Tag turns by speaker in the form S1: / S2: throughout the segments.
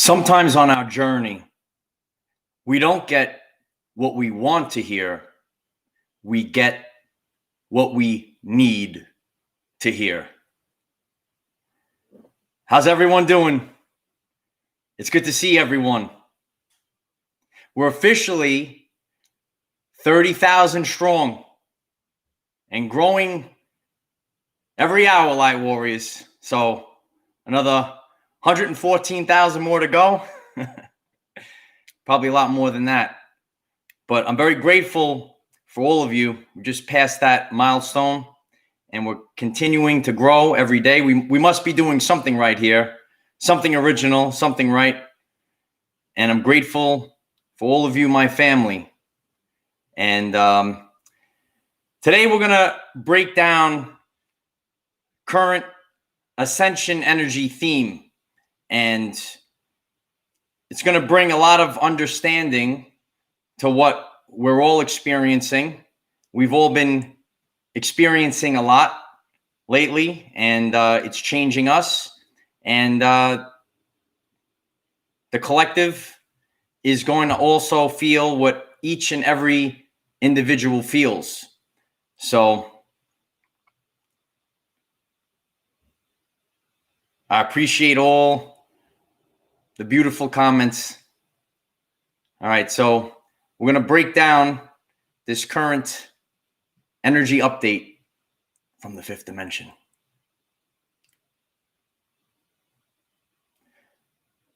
S1: Sometimes on our journey, we don't get what we want to hear. We get what we need to hear. How's everyone doing? It's good to see everyone. We're officially 30,000 strong and growing every hour, Light Warriors. So another 114,000 more to go. Probably a lot more than that. But I'm very grateful for all of you. We just passed that milestone and we're continuing to grow every day. We must be doing something right here, something original, something right. And I'm grateful for all of you, my family. And today we're going to break down current Ascension Energy theme. And it's going to bring a lot of understanding to what we're all experiencing. We've all been experiencing a lot lately, and it's changing us. And the collective is going to also feel what each and every individual feels. So I appreciate all the beautiful comments. All right, so we're going to break down this current energy update from the fifth dimension.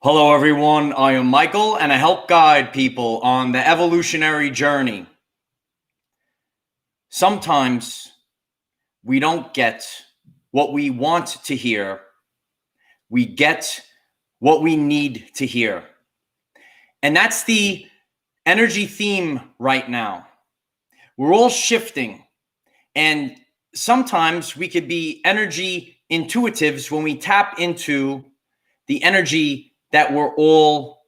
S1: Hello, everyone. I am Michael, and I help guide people on the evolutionary journey. Sometimes we don't get what we want to hear. We get what we need to hear. And that's the energy theme right now. We're all shifting. And sometimes we could be energy intuitives when we tap into the energy that we're all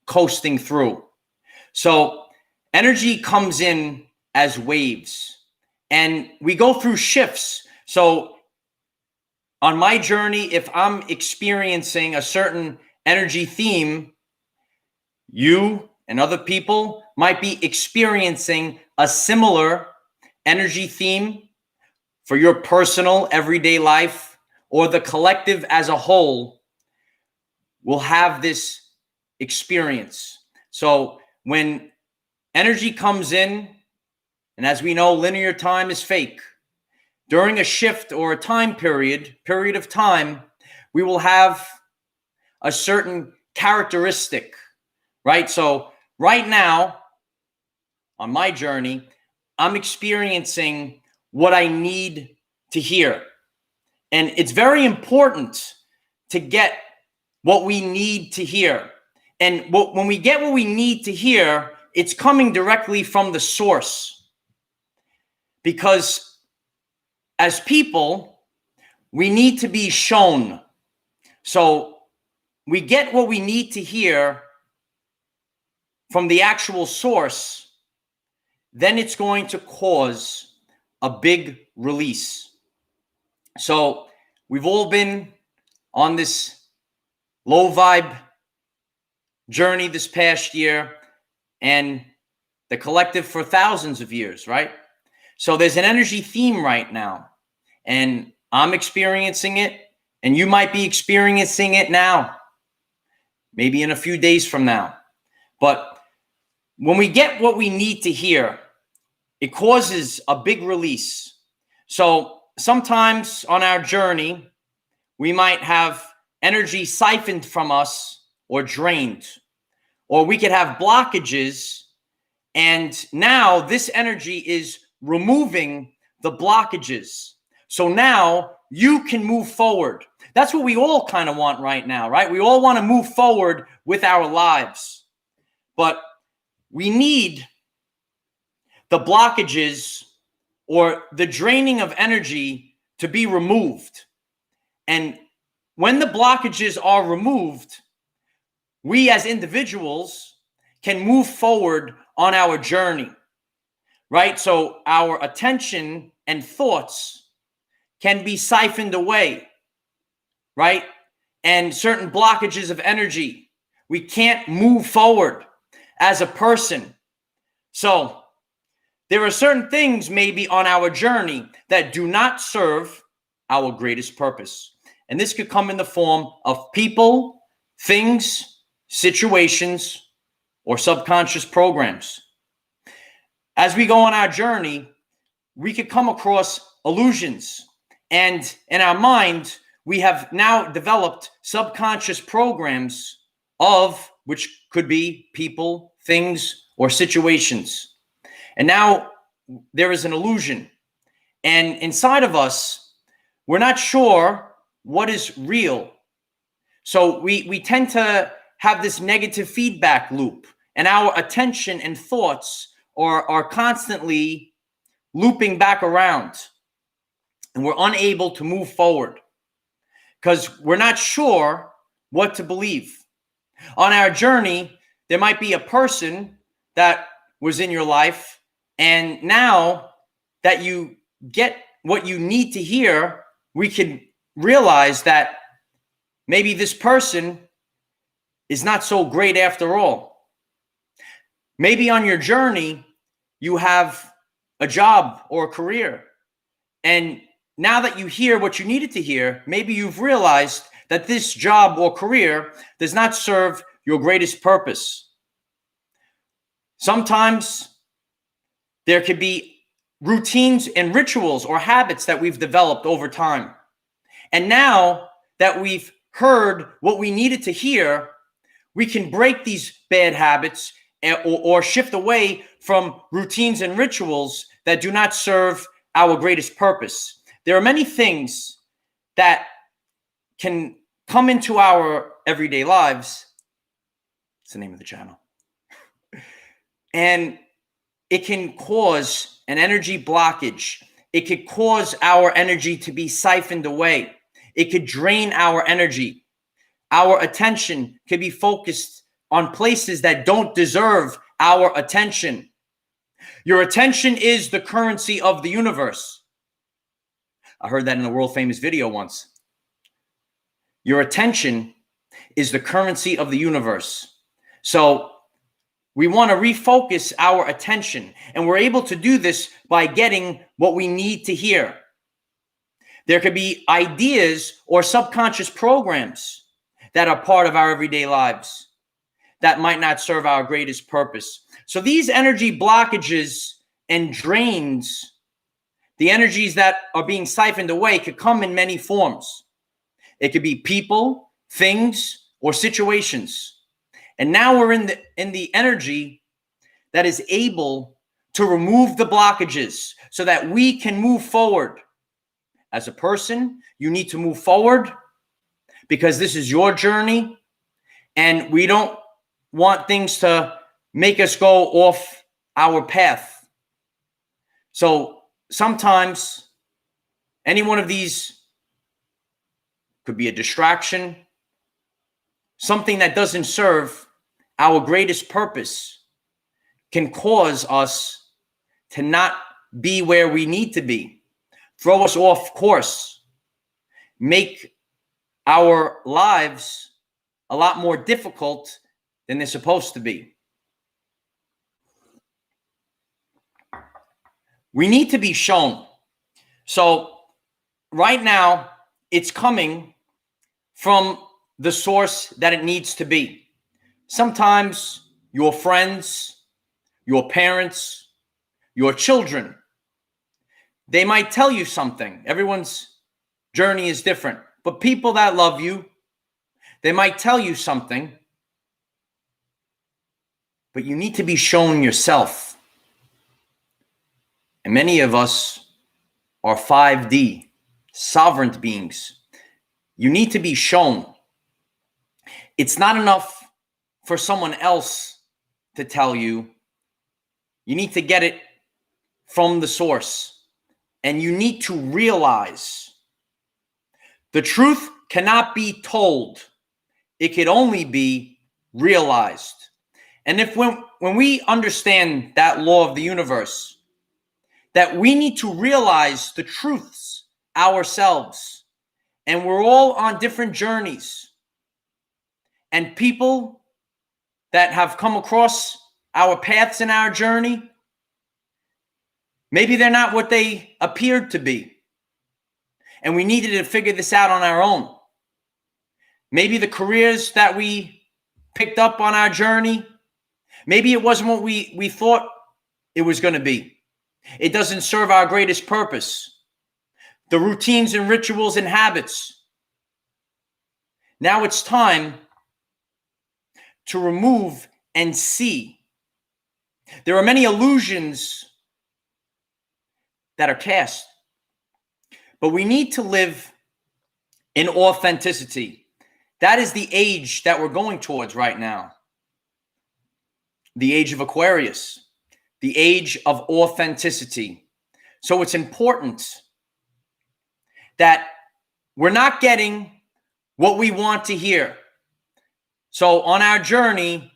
S1: coasting through. So energy comes in as waves and we go through shifts. So on my journey, if I'm experiencing a certain energy theme, you and other people might be experiencing a similar energy theme for your personal everyday life, or the collective as a whole will have this experience. So when energy comes in, and as we know, linear time is fake. During a shift or a time period of time, we will have a certain characteristic, right? So right now, on my journey, I'm experiencing what I need to hear. And it's very important to get what we need to hear. And when we get what we need to hear, it's coming directly from the source. Because as people, we need to be shown. So we get what we need to hear from the actual source, then it's going to cause a big release. So we've all been on this low vibe journey this past year, and the collective for thousands of years, right? So there's an energy theme right now, and I'm experiencing it, and you might be experiencing it now, maybe in a few days from now. But when we get what we need to hear, it causes a big release. So sometimes on our journey, we might have energy siphoned from us or drained, or we could have blockages, and now this energy is removing the blockages. So now you can move forward. That's what we all kind of want right now, right? We all want to move forward with our lives. But we need the blockages or the draining of energy to be removed. And when the blockages are removed, we as individuals can move forward on our journey. Right? So our attention and thoughts can be siphoned away, right? And certain blockages of energy We can't move forward as a person. So there are certain things maybe on our journey that do not serve our greatest purpose. And this could come in the form of people, things, situations, or subconscious programs. As we go on our journey, we could come across illusions. And in our mind, we have now developed subconscious programs of which could be people, things, or situations. And now there is an illusion. And inside of us, we're not sure what is real. So we tend to have this negative feedback loop, and our attention and thoughts are constantly looping back around, and we're unable to move forward because we're not sure what to believe. On our journey, there might be a person that was in your life, and now that you get what you need to hear, we can realize that maybe this person is not so great after all. Maybe on your journey, you have a job or a career, and now that you hear what you needed to hear, maybe you've realized that this job or career does not serve your greatest purpose. Sometimes there could be routines and rituals or habits that we've developed over time. And now that we've heard what we needed to hear, we can break these bad habits or shift away from routines and rituals that do not serve our greatest purpose. There are many things that can come into our everyday lives. It's the name of the channel. And it can cause an energy blockage. It could cause our energy to be siphoned away. It could drain our energy. Our attention could be focused on places that don't deserve our attention. Your attention is the currency of the universe. I heard that in a world famous video once. Your attention is the currency of the universe. So we want to refocus our attention, and we're able to do this by getting what we need to hear. There could be ideas or subconscious programs that are part of our everyday lives that might not serve our greatest purpose. So these energy blockages and drains, the energies that are being siphoned away, could come in many forms. It could be people, things, or situations. And now we're in the energy that is able to remove the blockages so that we can move forward. As a person, you need to move forward because this is your journey, and we don't want things to make us go off our path. So sometimes any one of these could be a distraction, something that doesn't serve our greatest purpose, can cause us to not be where we need to be, throw us off course, make our lives a lot more difficult than they're supposed to be. We need to be shown. So right now, it's coming from the source that it needs to be. Sometimes your friends, your parents, your children, they might tell you something. Everyone's journey is different. But people that love you, they might tell you something. But you need to be shown yourself. And many of us are 5D, sovereign beings. You need to be shown. It's not enough for someone else to tell you. You need to get it from the source. And you need to realize the truth cannot be told. It could only be realized. And if when we understand that law of the universe, that we need to realize the truths ourselves, and we're all on different journeys, and people that have come across our paths in our journey, maybe they're not what they appeared to be. And we needed to figure this out on our own. Maybe the careers that we picked up on our journey, maybe it wasn't what we thought it was going to be. It doesn't serve our greatest purpose. The routines and rituals and habits. Now it's time to remove and see. There are many illusions that are cast, but we need to live in authenticity. That is the age that we're going towards right now. The age of Aquarius, the age of authenticity. So it's important that we're not getting what we want to hear. So on our journey,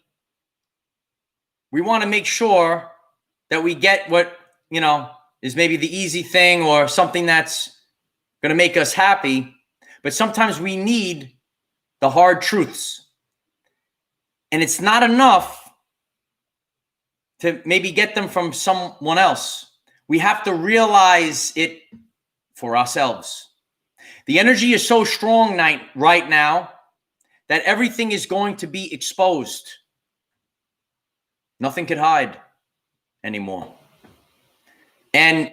S1: we want to make sure that we get what, is maybe the easy thing or something that's going to make us happy. But sometimes we need the hard truths. And it's not enough to maybe get them from someone else. We have to realize it for ourselves. The energy is so strong right now that everything is going to be exposed. Nothing could hide anymore. And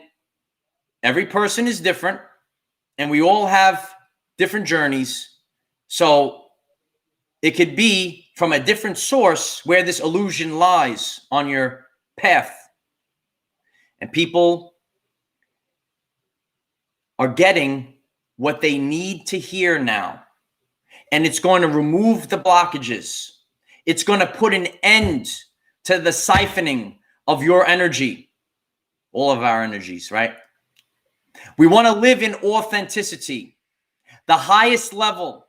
S1: every person is different, and we all have different journeys. So it could be from a different source where this illusion lies on your path. And people are getting what they need to hear now. And it's going to remove the blockages. It's going to put an end to the siphoning of your energy. All of our energies, right? We want to live in authenticity, the highest level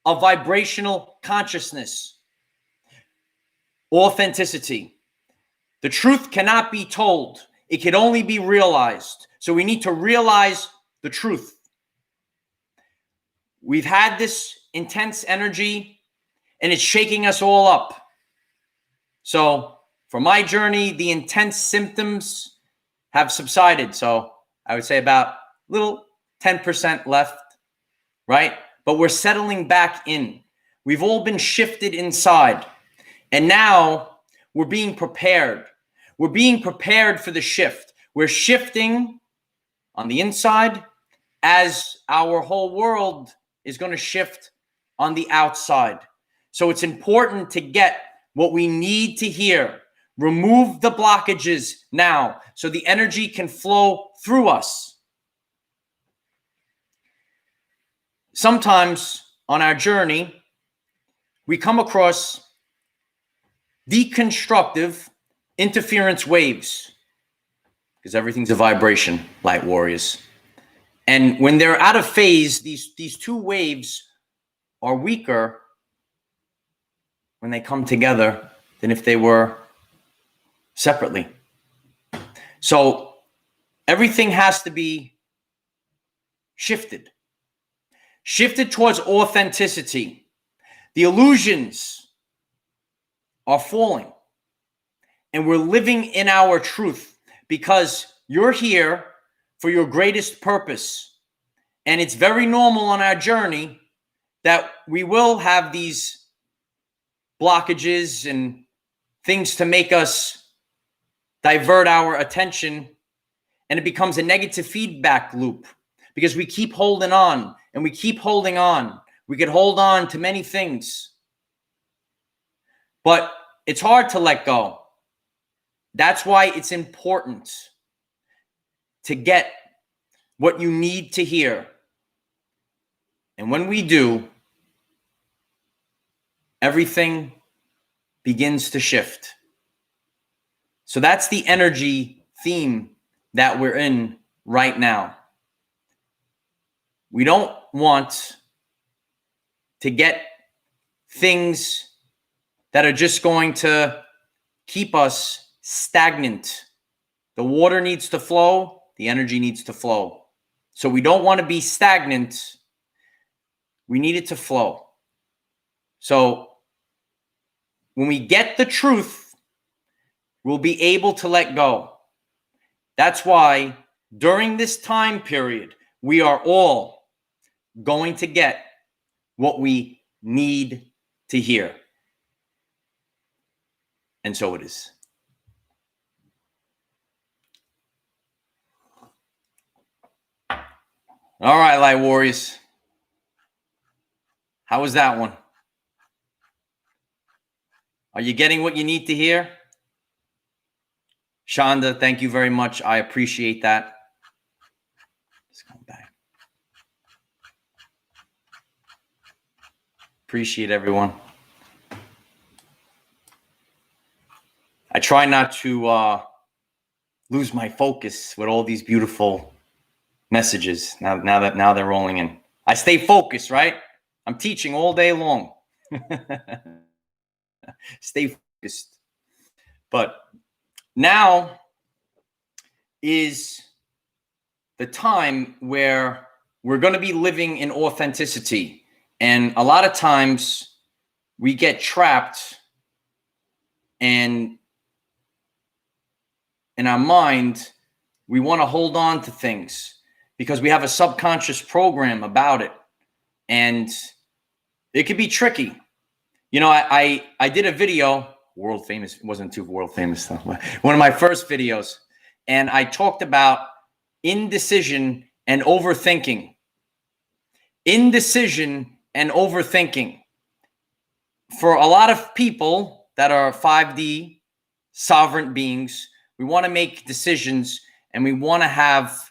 S1: of vibrational consciousness. Authenticity. The truth cannot be told. It can only be realized. So we need to realize the truth. We've had this intense energy and it's shaking us all up. So for my journey, the intense symptoms have subsided. So I would say about little 10% left, right? But we're settling back in. We've all been shifted inside. And now we're being prepared. We're being prepared for the shift. We're shifting on the inside as our whole world is going to shift on the outside. So it's important to get what we need to hear. Remove the blockages now so the energy can flow through us. Sometimes on our journey, we come across deconstructive interference waves because everything's a vibration, light warriors. And when they're out of phase, these two waves are weaker when they come together than if they were separately. So everything has to be shifted towards authenticity. The illusions are falling and we're living in our truth because you're here for your greatest purpose. And it's very normal on our journey that we will have these blockages and things to make us divert our attention, and it becomes a negative feedback loop because we keep holding on and we keep holding on. We could hold on to many things, but it's hard to let go. That's why it's important to get what you need to hear. And when we do, everything begins to shift. So that's the energy theme that we're in right now. We don't want to get things that are just going to keep us stagnant. The water needs to flow, the energy needs to flow. So we don't want to be stagnant. We need it to flow. So when we get the truth, we'll be able to let go. That's why during this time period, we are all going to get what we need to hear. And so it is. All right, Light Warriors. How was that one? Are you getting what you need to hear? Shonda, thank you very much. I appreciate that. Let's go back. Appreciate everyone. I try not to lose my focus with all these beautiful messages. Now they're rolling in. I stay focused, right? I'm teaching all day long. Stay focused. But now is the time where we're going to be living in authenticity. And a lot of times we get trapped and in our mind, we want to hold on to things because we have a subconscious program about it. And it could be tricky. You know, I did a video, world famous. It wasn't too world famous though. One of my first videos. And I talked about indecision and overthinking. Indecision and overthinking. For a lot of people that are 5D sovereign beings, we want to make decisions and we want to have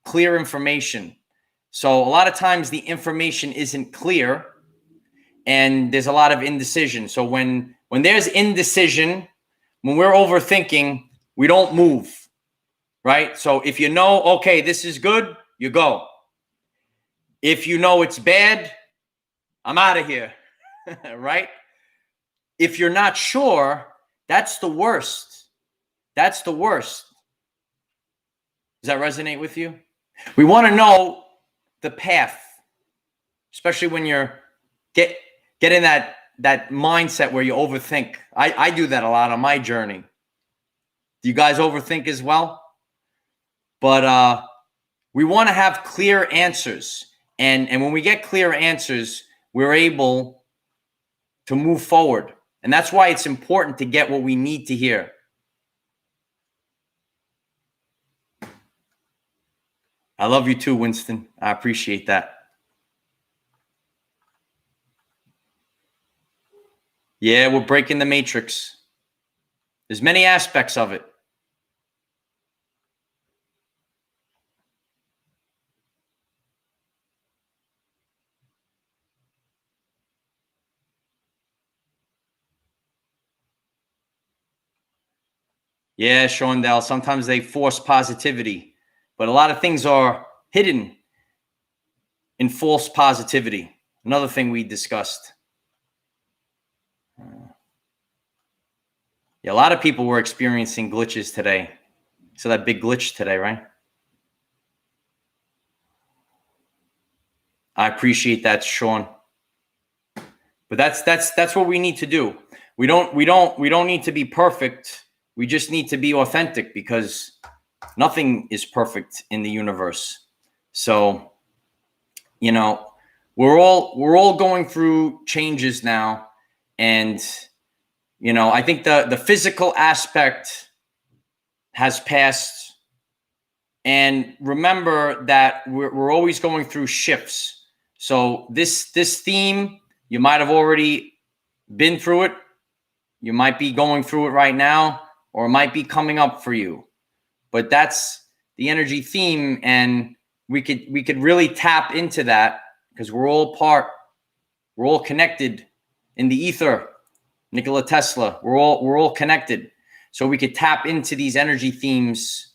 S1: clear information. So a lot of times the information isn't clear and there's a lot of indecision. So when there's indecision, when we're overthinking, we don't move, right? So if you know, okay, this is good, you go. If you know it's bad, I'm out of here, right? If you're not sure, that's the worst. That's the worst. Does that resonate with you? We want to know the path, especially when you're get in that mindset where you overthink. I do that a lot on my journey. Do you guys overthink as well? But we want to have clear answers. And when we get clear answers, we're able to move forward. And that's why it's important to get what we need to hear. I love you too, Winston. I appreciate that. Yeah, we're breaking the matrix. There's many aspects of it. Yeah, Shondell, sometimes they force positivity. But a lot of things are hidden in false positivity. Another thing we discussed. Yeah, a lot of people were experiencing glitches today. So that big glitch today, right? I appreciate that, Sean. But that's what we need to do. We don't need to be perfect. We just need to be authentic because nothing is perfect in the universe. So, you know, we're all going through changes now. And, you know, I think the physical aspect has passed. And remember that we're always going through shifts. So this theme, you might have already been through it. You might be going through it right now, or it might be coming up for you. But that's the energy theme, and we could really tap into that because we're all connected in the ether. Nikola Tesla, we're all connected. So we could tap into these energy themes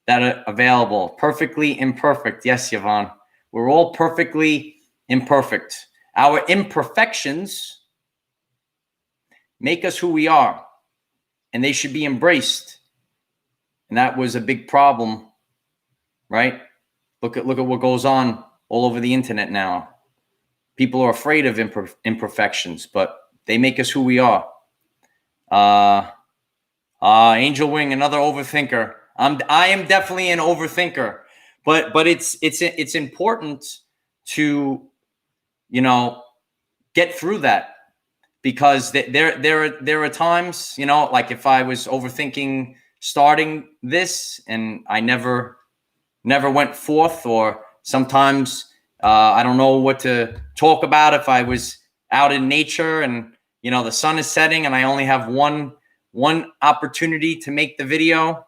S1: that are available. Perfectly imperfect. Yes, Yvonne. We're all perfectly imperfect. Our imperfections make us who we are, and they should be embraced. And that was a big problem, right? Look at what goes on all over the internet now. People are afraid of imperfections, but They make us who we are. Angel Wing, another overthinker. I am definitely an overthinker, but it's important to, you know, get through that, because there are times, you know, like if I was overthinking starting this and I never went forth, or sometimes I don't know what to talk about if I was out in nature and, you know, the sun is setting and I only have one opportunity to make the video.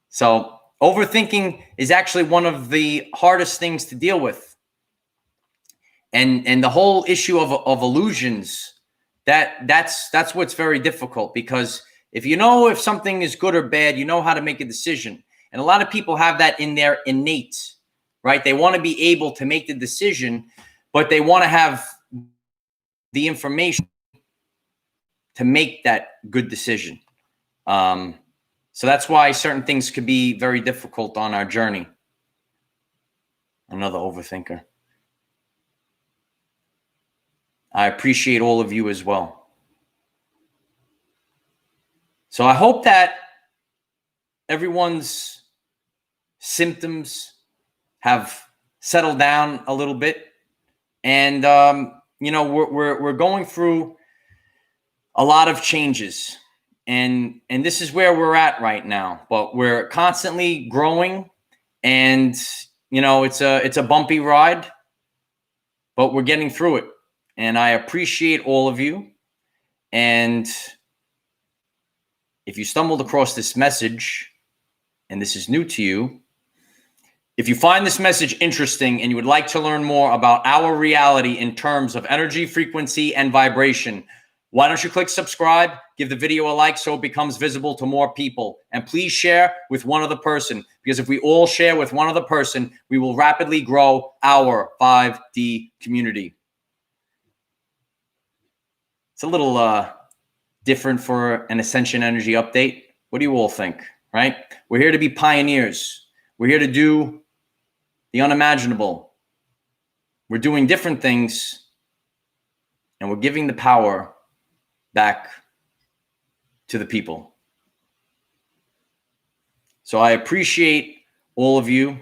S1: So overthinking is actually one of the hardest things to deal with. And the whole issue of illusions, that's what's very difficult, because if you know if something is good or bad, you know how to make a decision. And a lot of people have that in their innate, right? They want to be able to make the decision, but they want to have the information to make that good decision. So that's why certain things could be very difficult on our journey. Another overthinker. I appreciate all of you as well. So I hope that everyone's symptoms have settled down a little bit. And, you know, we're going through a lot of changes. And this is where we're at right now. But we're constantly growing. And, you know, it's a bumpy ride, but we're getting through it. And I appreciate all of you. And if you stumbled across this message and this is new to you, if you find this message interesting and you would like to learn more about our reality in terms of energy, frequency, and vibration, why don't you click subscribe, give the video a like so it becomes visible to more people. And please share with one other person, because if we all share with one other person, we will rapidly grow our 5D community. It's a little different for an Ascension Energy update. What do you all think, right? We're here to be pioneers. We're here to do the unimaginable. We're doing different things, and we're giving the power back to the people. So I appreciate all of you.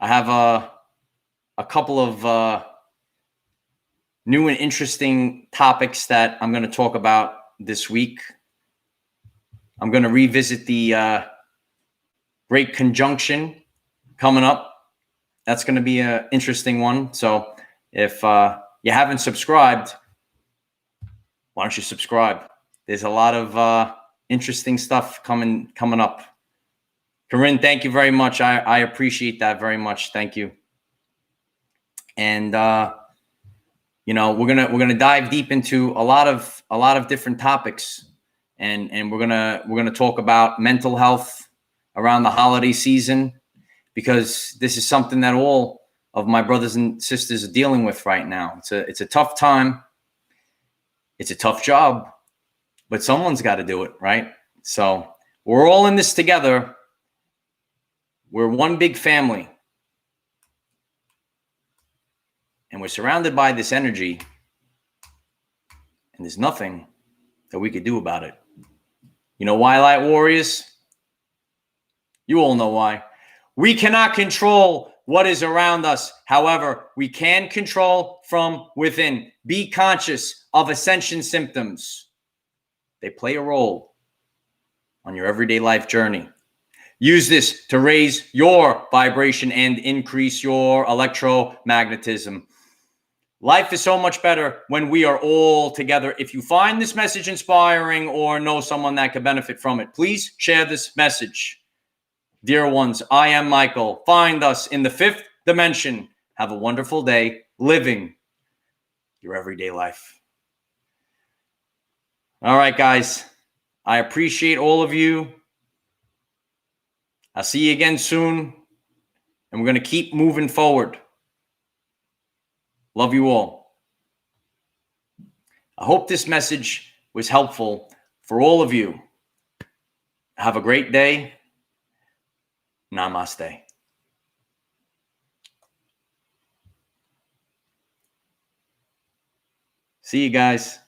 S1: I have a couple of new and interesting topics that I'm going to talk about this week. I'm going to revisit the Great Conjunction coming up. That's going to be an interesting one. So if you haven't subscribed, why don't you subscribe? There's a lot of interesting stuff coming up. Corinne, thank you very much. I appreciate that very much. Thank you. And you know, we're gonna dive deep into a lot of different topics, and we're gonna talk about mental health around the holiday season, because this is something that all of my brothers and sisters are dealing with right now. It's a tough time. It's a tough job, but someone's got to do it, right? So we're all in this together. We're one big family. And we're surrounded by this energy. And there's nothing that we could do about it. You know why, Light Warriors? You all know why. We cannot control what is around us. However, we can control from within. Be conscious of ascension symptoms. They play a role on your everyday life journey. Use this to raise your vibration and increase your electromagnetism. Life is so much better when we are all together. If you find this message inspiring or know someone that could benefit from it, please share this message. Dear ones, I am Michael. Find us in the 5th dimension. Have a wonderful day living your everyday life. All right, guys. I appreciate all of you. I'll see you again soon. And we're going to keep moving forward. Love you all. I hope this message was helpful for all of you. Have a great day. Namaste. See you guys.